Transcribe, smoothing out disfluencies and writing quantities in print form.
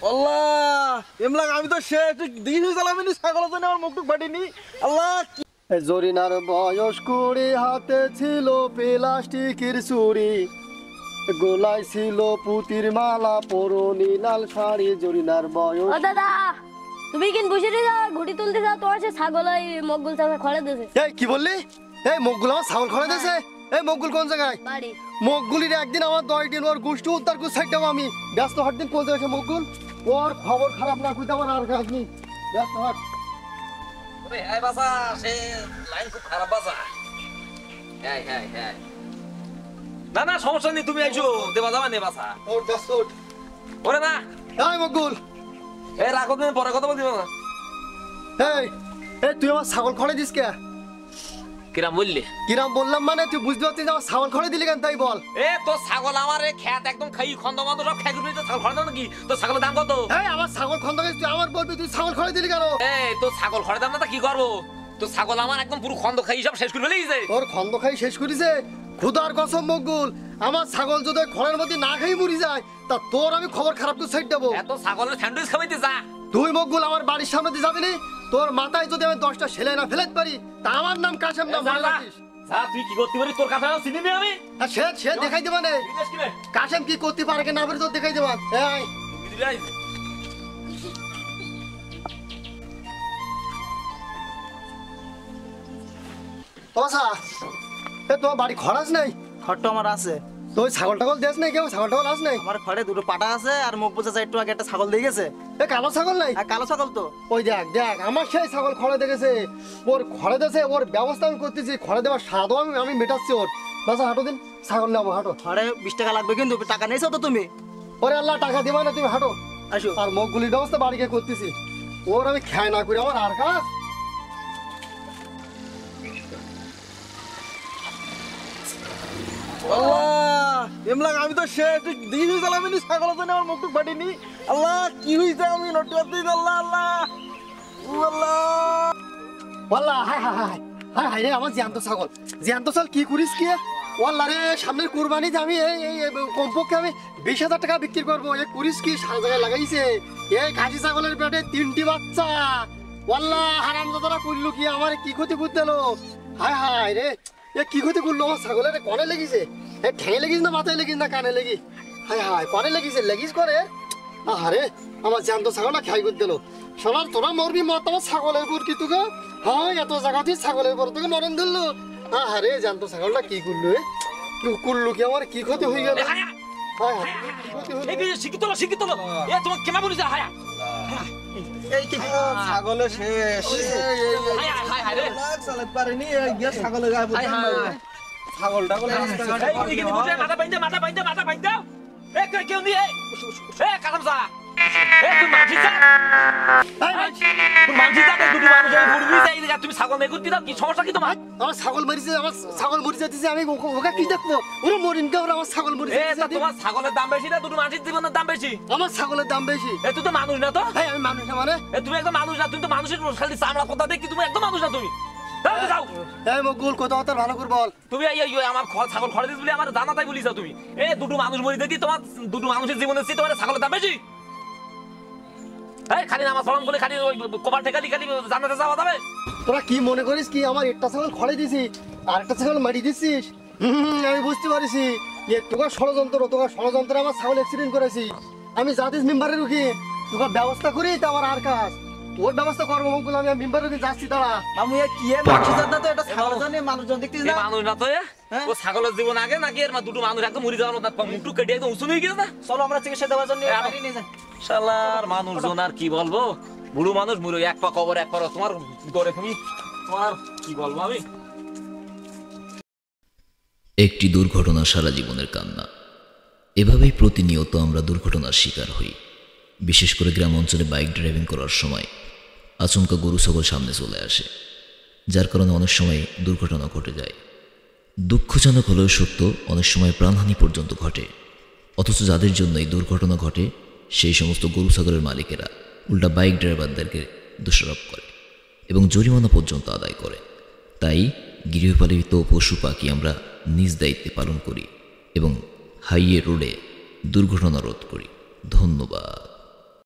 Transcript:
আল্লাহ এমলা আমি তো সে দিন চালামিনি ছাগল তো আমার মুখটুক ফাটিনি আল্লাহ। জরিনার বয়স 20, হাতে ছিল প্লাস্টিকের ছুরি, গোলায় ছিল পুতির মালা, পরনি লাল শাড়ি। জরিনার বয়স। ও দাদা তুমি কিন বসে যা ঘুটি তুলতে যাও, তোমার সে ছাগল ওই মগগুল ছাগল খড়ে দিয়েছে। এই কি বললি? এই মগগুল আমার ছাগল খড়ে দিয়েছে? এই মগগুল কোন জায়গায়? বাড়ি মগগুলির একদিন আমার 10 দিন ওর গোষ্ঠী উদ্ধার করে সাইড দেবো আমি। ব্যস্ত হট দিন কোন জায়গায় মগগুল? ওর খবর খারাপ না কইতে আমার আর কাজ নেই। ব্যস্ত হট। এই বাসা সে লাইন খুব খারাপ বাসা। না না সমস্যা নেই, তুমি আইছো দেবা যাবা নে বাসা। ওর ব্যস্ত হট। ওরে না এই মগগুল, এই রাখো, তুমি পরে কথা বলতে না। এই এই তুই আমার ছাগল খড়ে দিস কে? কিরাম বললি? কিরাম বললাম মানে তুই বুঝতে পারছিস আমার ছাগল খড়ে দিলি কেন তাই বল। এ তো ছাগল আমার খেত একদম খাই খন্দ মন্দ সব খাই করবি, তো ছাগল খড় দাও নাকি? তো ছাগলের দাম কত? এই আমার ছাগল খন্দ গেছে, তুই আমার বলবি তুই ছাগল খড়ে দিলি কেন? এই তো ছাগল খড়ের দাম না, তা কি করবো? তো ছাগল আমার একদম পুরো খন্দ খাই সব শেষ করে ফেলেছে। তোর খন্দ খাই শেষ করেছে? খুদার কসম মকবুল, আমার ছাগল যদি খড়ের মধ্যে না খাই মরি যায় তা তোর আমি খবর খারাপ করে সাইড দেবো। এত ছাগলের স্যান্ডউইচ খাওয়াইতে যা। তুই মকবুল আমার বাড়ির সামনে দিয়ে যাবি না? তোর মাথায় যদি আমি 10টা সেলাই না ফেলাতে পারি তা আমার নাম কাশেম না মনে রাখিস। যা, তুই কি করতে পারিস? তোর কাছে চিনি নি আমি। আর সে দেখাই দেবা না জিজ্ঞেস কি রে? কাশেম কি করতে পারে কি না পারে তোর দেখাই দেবা। এই বুঝলি আই? বাসা, এ তোমার বাড়ি খড়াস নাই? খড়টা আমার আছে। তুই ছাগল টাগল দেশ নাই? কেউ ছাগল টাগল আস নাই? আমার ঘরে দুটো পাটা আছে আর মুখ বোঝা একটু আগে একটা ছাগল দিয়ে গেছে। এ কালো ছাগল নাই? আর কালো ছাগল তো ওই দেখ দেখ আমার সেই ছাগল খড়ে দেখেছে, ওর খড়ে দেছে, ওর ব্যবস্থা আমি করতেছি, খড়ে দেওয়ার স্বাদও আমি মেটাচ্ছি ওর। বাসা হাঁটো দিন, ছাগল নেবো হাঁটো। ঘরে 20 টাকা লাগবে, কিন্তু টাকা নেইছো তো তুমি? ওরে আল্লাহ টাকা দিবা না, তুমি হাঁটো। আসো। আর মুখগুলির ব্যবস্থা বাড়িকে করতেছি, ওর আমি খেয়াল না করি আমার আর কাজ। আল্লাহ এমলা আমি তো সে দিন চালামিনি ছাগল তো আমার মুখটুক ফাটিনি আল্লাহ। কি হইছে আমি নটি করতে আল্লাহ আল্লাহ আল্লাহ। ওয়াল্লাহ হাই হাই হাই হাই হাই রে আমার জ্যান্ত ছাগল, জ্যান্ত ছাগল কি করিস কি? ওয়াল্লাহ রে সামনের কুরবানিতে আমি এই কমপক্ষে আমি 20,000 টাকা বিক্রি করবো। এ করিস কি? সারা জায়গায় লাগাইছে এই খাসি ছাগলের পেটে 3টি বাচ্চা। ওয়াল্লাহ হারামজাদারা করলো কি? আমার কি ক্ষতি করতে এলো? হাই হাই রে এ কি ক্ষতি করলো আমার ছাগলের? কনে লেগেছে? এ ঠেঙে লেগিস না মাথায় লেগিস না কানে লেগি? হাই হাই কনে লেগেছে? লেগিস করে? আরে আমার জ্যান্ত ছাগলটা খাই করে দিল। সোনার তোরা মরবি মত আমার ছাগলের উপর কি তোকে? হ্যাঁ এত জায়গা তুই ছাগলের উপর তোকে মরণ ধরলো। আরে জ্যান্ত ছাগলটা কি করলো? কি করলো কি? আমার কি ক্ষতি হয়ে গেল? হায়া, হায় হায়, কি ক্ষতি হলো? এই যে শিক্ষিত হলো, শিক্ষিত হলো। এ তোমার কেমন বলিস? হায়া এই কি ছাগলে শেষ হায়া হায়া হায় রে। চালাতে পারিনি গিয়া ছাগলের গায়ে হায় হায়। ছাগলটা বলে এই এখানে বসে মাথা বাইন্দা মাথা বাইন্দা মাথা বাইন্দা। এ কেউ নেই। এ কালাম যা। এ তুই মাঝি যা। তুই মাঝি যা, দুটো মানুষ এই বুড়ি যাই যা, তুমি ছাগল নেই করতে দাও, কি সমস্যা কি তোমার? আমার ছাগল মরিছে, আমার ছাগল মরে যাচ্ছে, আমি ওকে কি দেখবো? ওরা মরিন কে? ওরা আমার ছাগল মরে এ তা তোমার ছাগলের দাম বেশি না দুটো মাঝির জীবনের দাম বেশি? আমার ছাগলের দাম বেশি। এ তুই তো মানুষ না তো? হ্যাঁ আমি মানুষ না মানে? এ তুমি একদম মানুষ না, তুমি তো মানুষের খালি চামড়া কথা দেখি, তুমি একদম মানুষ না তুমি। যাও তো যাও। এই মকুল কথা কথা ভালো করে বল। তুমি এই আমার ছাগল খড়ে দিস বলে আমার জানা তাই বলিস তুমি। এ দুটো মানুষ মরি দেখি, তোমার দুটো মানুষের জীবনের চেয়ে তোমার ছাগলের দাম বেশি? এই খালি নামাজ পড়ান বলে খালি ওই কপাল ঠেকালি খালি জান্নাতে যাওয়া যাবে? তোরা কি মনে করিস কি আমার একটা ছাগল খড়ে দিছি আর একটা ছাগল মারি দিছিস? আমি বুঝতে পারিছি তোকে ষড়যন্ত্র আমার ছাগল অ্যাক্সিডেন্ট করেছি। আমি জাতিস মেম্বারের রুখি তোকে ব্যবস্থা করি তা আমার আর কাজ তোর ব্যবস্থা করবো মকুল। আমি মেম্বারের রুখি যাচ্ছি দাঁড়া। আমি কি মানুষ জানা তো এটা ছাগল জানে মানুষজন দেখতিস না? মানুষ না তো ও ছাগলের জীবন আগে নাকি এর দুটো মানুষ একদম মরে যাওয়ার মতো মুটু কেটে একদম উঁচু হয়ে গেছে না? চলো আমরা চিকিৎসা দেওয়ার জন্য বাড়ি নিয়ে যাই। শালার মানুষজন আর কি বলবো, বুড়ো মানুষ মুড়ো এক পা কবর এক পা তোমার দরে তুমি তোমার কি বলবো আমি। একটি দুর্ঘটনা সারা জীবনের কান্না। এভাবেই প্রতিনিয়ত আমরা দুর্ঘটনার শিকার হই। বিশেষ করে গ্রাম অঞ্চলে বাইক ড্রাইভিং করার সময় আচমকা গরু ছাগল সামনে চলে আসে, যার কারণে অনেক সময় দুর্ঘটনা ঘটে যায়। দুঃখজনক হলেও সত্য, অনেক সময় প্রাণহানি পর্যন্ত ঘটে। অথচ যাদের জন্য এই দুর্ঘটনা ঘটে সেই সমস্ত গরু ছাগলের মালিকেরা উল্টা বাইক ড্রাইভারদেরকে দোষারোপ করে এবং জরিমানা পর্যন্ত আদায় করে। তাই গৃহপালিত পশু পাখি আমরা নিজ দায়িত্বে পালন করি এবং হাইওয়ে রোডে দুর্ঘটনা রোধ করি। ধন্যবাদ।